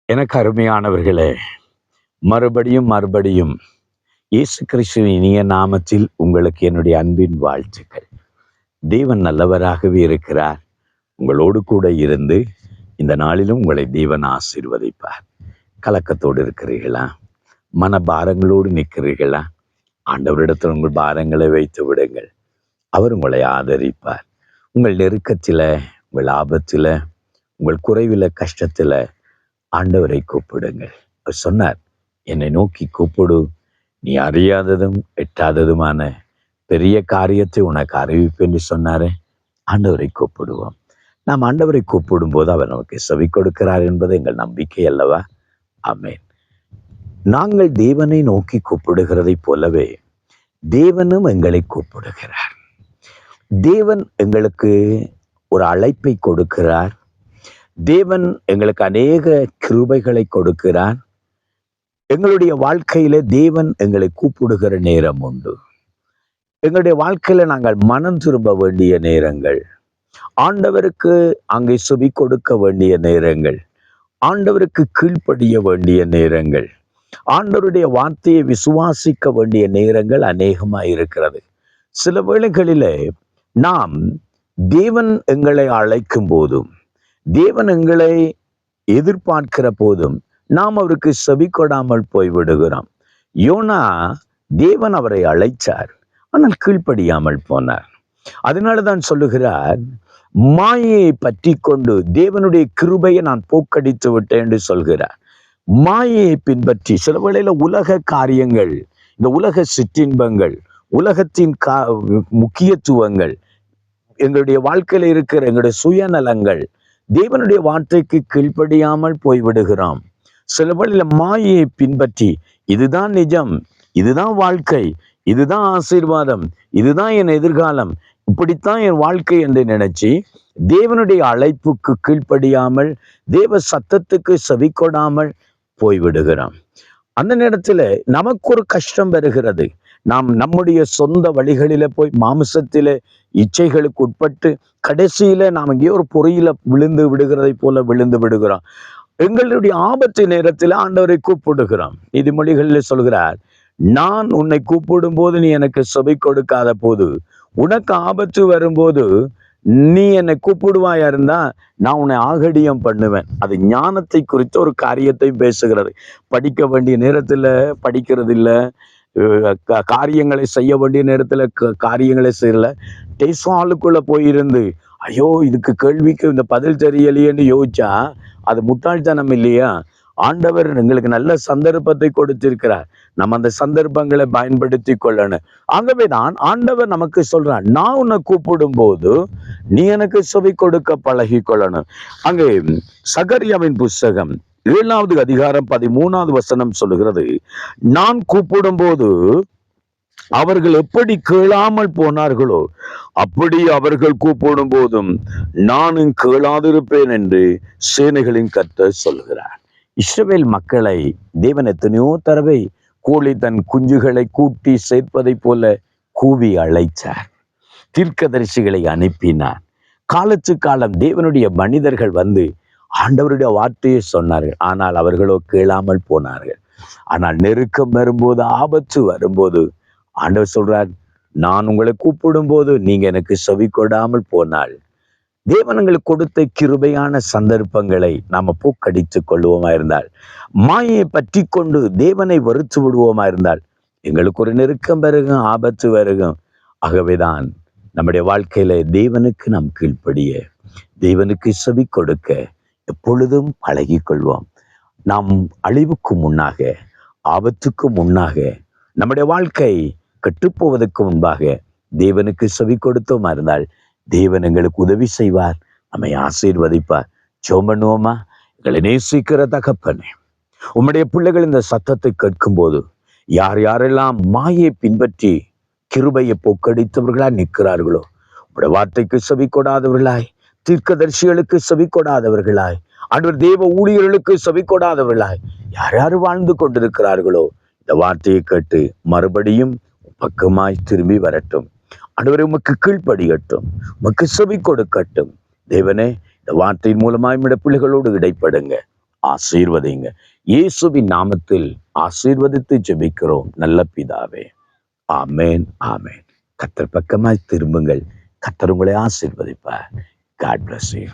எனக்கு அருமையானவர்களே, மறுபடியும் இயேசு கிறிஸ்துவின் இனிய நாமத்தில் உங்களுக்கு என்னுடைய அன்பின் வாழ்த்துக்கள். தேவன் நல்லவராகவே இருக்கிறார். உங்களோடு கூட இருந்து இந்த நாளிலும் உங்களை தேவன் ஆசீர்வதிப்பார். கலக்கத்தோடு இருக்கிறீர்களா? மனபாரங்களோடு நிற்கிறீர்களா? ஆண்டவரிடத்தில் உங்கள் பாரங்களை வைத்து விடுங்கள். அவர் உங்களை ஆதரிப்பார். உங்கள் நெருக்கத்தில், உங்கள் ஆபத்தில், உங்கள் குறைவில், கஷ்டத்தில் ஆண்டவரை கூப்பிடுங்கள். அவர் சொன்னார், என்னை நோக்கி கூப்பிடு, நீ அறியாததும் எட்டாததுமான பெரிய காரியத்தை உனக்கு அறிவிப்பேன் என்று சொன்னாரே. ஆண்டவரை கூப்பிடுவோம். நாம் ஆண்டவரை கூப்பிடும் போது அவர் நமக்கு செவி கொடுக்கிறார் என்பது எங்கள் நம்பிக்கை அல்லவா? ஆமென். நாங்கள் தேவனை நோக்கி கூப்பிடுகிறதை போலவே தேவனும் எங்களை கூப்பிடுகிறார். தேவன் எங்களுக்கு ஒரு அழைப்பை கொடுக்கிறார். தேவன் எங்களுக்கு அநேக கிருபைகளை கொடுக்கிறார். எங்களுடைய வாழ்க்கையில தேவன் எங்களை கூப்பிடுகிற நேரம் உண்டு. எங்களுடைய வாழ்க்கையில நாங்கள் மனம் திரும்ப வேண்டிய நேரங்கள், ஆண்டவருக்கு அங்கே செவி கொடுக்க வேண்டிய நேரங்கள், ஆண்டவருக்கு கீழ்ப்படிய வேண்டிய நேரங்கள், ஆண்டவருடைய வார்த்தையை விசுவாசிக்க வேண்டிய நேரங்கள் அநேகமாக இருக்கிறது. சில வேளைகளிலே நாம் தேவன் எங்களை அழைக்கும் போதும், தேவன் எங்களை எதிர்பார்க்கிற போதும் நாம் அவருக்கு செவி கொடாமல் போய்விடுகிறோம். யோனா, தேவன் அவரை அழைச்சார், ஆனால் கீழ்ப்படியாமல் போனார். அதனாலதான் சொல்லுகிறார், மாயையை பற்றி கொண்டு தேவனுடைய கிருபையை நான் போக்கடித்து விட்டேன் என்று சொல்கிறார். மாயையை பின்பற்றி சில வேளையில உலக காரியங்கள், இந்த உலக சிற்றின்பங்கள், உலகத்தின் முக்கியத்துவங்கள், எங்களுடைய வாழ்க்கையில இருக்கிற எங்களுடைய சுயநலங்கள், தேவனுடைய வார்த்தைக்கு கீழ்ப்படியாமல் போய்விடுகிறோம். சில வழியில மாயையை பின்பற்றி இதுதான் நிஜம், இதுதான் வாழ்க்கை, இதுதான் ஆசீர்வாதம், இதுதான் என் எதிர்காலம், இப்படித்தான் என் வாழ்க்கை என்று நினைச்சு தேவனுடைய அழைப்புக்கு கீழ்ப்படியாமல், தேவ சத்தத்துக்கு செவி கொடாமல் போய்விடுகிறோம். அந்த நேரத்துல நமக்கு ஒரு கஷ்டம் வருகிறது. நாம் நம்முடைய சொந்த வழிகளில போய் மாமிசத்தில இச்சைகளுக்கு உட்பட்டு கடைசியில நாம் எங்கேயோ ஒரு பொறியில விழுந்து விடுகிறதை போல விழுந்து விடுகிறோம். எங்களுடைய ஆபத்து நேரத்தில் ஆண்டவரை கூப்பிடுகிறோம். நீதிமொழிகளில் சொல்கிறார், நான் உன்னை கூப்பிடும் போது நீ எனக்கு செவி கொடுக்காத போது, உனக்கு ஆபத்து வரும்போது நீ என்னை கூப்பிடுவாயா இருந்தா நான் உன்னை ஆகடியம் பண்ணுவேன். அது ஞானத்தை குறித்த ஒரு காரியத்தை பேசுகிறது. படிக்க வேண்டிய நேரத்துல படிக்கிறது இல்லை, காரியங்களை செய்ய வேண்டிய நேரத்துல காரியங்களை செய்யல, டெய்ஸாலுக்குள்ள போயிருந்து ஐயோ இதுக்கு கேள்விக்கு இந்த பதில் தெரியலையேன்னு யோசிச்சா அது முட்டாள்தனம் இல்லையா? ஆண்டவர் எங்களுக்கு நல்ல சந்தர்ப்பத்தை கொடுத்திருக்கிறார். நம்ம அந்த சந்தர்ப்பங்களை பயன்படுத்தி கொள்ளணும். ஆகவேதான் ஆண்டவர் நமக்கு சொல்றார், நான் உன்னை கூப்பிடும் போது நீ எனக்கு செவி கொடுக்க பழகி கொள்ளணும். அங்கே சகரியாவின் புஸ்தகம் 7வது அதிகாரம் 13வது வசனம் சொல்லுகிறது, நான் கூப்பிடும் போது அவர்கள் எப்படி கேளாமல் போனார்களோ அப்படி அவர்கள் கூப்பிடும் போதும் நானும் கேளாதிருப்பேன் என்று சேனைகளின் கர்த்தர் சொல்கிறார். இஸ்ரவேல் மக்களை தேவன் எத்தனையோ தடவை கோழி தன் குஞ்சுகளை கூட்டி சேர்ப்பதை போல கூவி அழைச்சார். தீர்க்கதரிசிகளை அனுப்பினார். காலத்து காலம் தேவனுடைய மனிதர்கள் வந்து ஆண்டவருடைய வார்த்தையை சொன்னார்கள். ஆனால் அவர்களோ கேளாமல் போனார்கள். ஆனால் நெருக்கம் வரும்போது, ஆபத்து வரும்போது ஆண்டவர் சொல்றார், நான் உங்களை கூப்பிடும் போது நீங்க எனக்கு செவி கொடாமல் போனால், தேவன் எங்களுக்கு கொடுத்த கிருபையான சந்தர்ப்பங்களை நாம போக்கடித்து கொள்வோமா இருந்தால், மாயை பற்றி கொண்டு தேவனை வெறுத்து விடுவோமா இருந்தால், எங்களுக்கு ஒரு நெருக்கம் வருகும், ஆபத்து வருகும். ஆகவேதான் நம்முடைய வாழ்க்கையில தேவனுக்கு நாம் கீழ்ப்படிய, தேவனுக்கு செவி கொடுக்க எப்பொழுதும் பழகி கொள்வோம். நாம் அழிவுக்கு முன்னாக, ஆபத்துக்கு முன்னாக, நம்முடைய வாழ்க்கை கெட்டுப்போவதற்கு முன்பாக தேவனுக்கு செவி கொடுத்தோமா இருந்தால் தேவன் எங்களுக்கு உதவி செய்வார், நம்மை ஆசீர்வதிப்பார். ஜெபம் பண்ணுவோமா? எங்களை நேசிக்கிற தகப்பனே, உம்முடைய பிள்ளைகள் இந்த சத்தத்தை கேட்கும் போது யார் யாரெல்லாம் மாயை பின்பற்றி கிருபையை போக்கடித்தவர்களாய் நிற்கிறார்களோ, உம்முடைய வார்த்தைக்கு செவி கொடாதவர்களாய், தீர்க்கதரிசிகளுக்கு செவி கொடாதவர்களாய், ஆண்டவர் தேவ ஊழியர்களுக்கு செவி கொடாதவர்களாய் யார் யார் வாழ்ந்து கொண்டிருக்கிறார்களோ, இந்த வார்த்தையை கேட்டு மறுபடியும் பக்கமாய் திரும்பி வரட்டும். ஆண்டவரே, உமக்கு கீழ்ப்படியட்டும், உமக்கு செவி கொடுக்கட்டும். தேவனே, இந்த வார்த்தையின் மூலமாய் நம்முடைய பிள்ளைகளோடு இடைப்படுங்க, ஆசீர்வதிங்க. இயேசுவின் நாமத்தில் ஆசீர்வதித்து ஜெபிக்கிறோம் நல்ல பிதாவே. ஆமேன், ஆமேன். கர்த்தர் பக்கமாய் திரும்புங்கள். கர்த்தர் உங்களை ஆசீர்வதிப்பார். God bless you.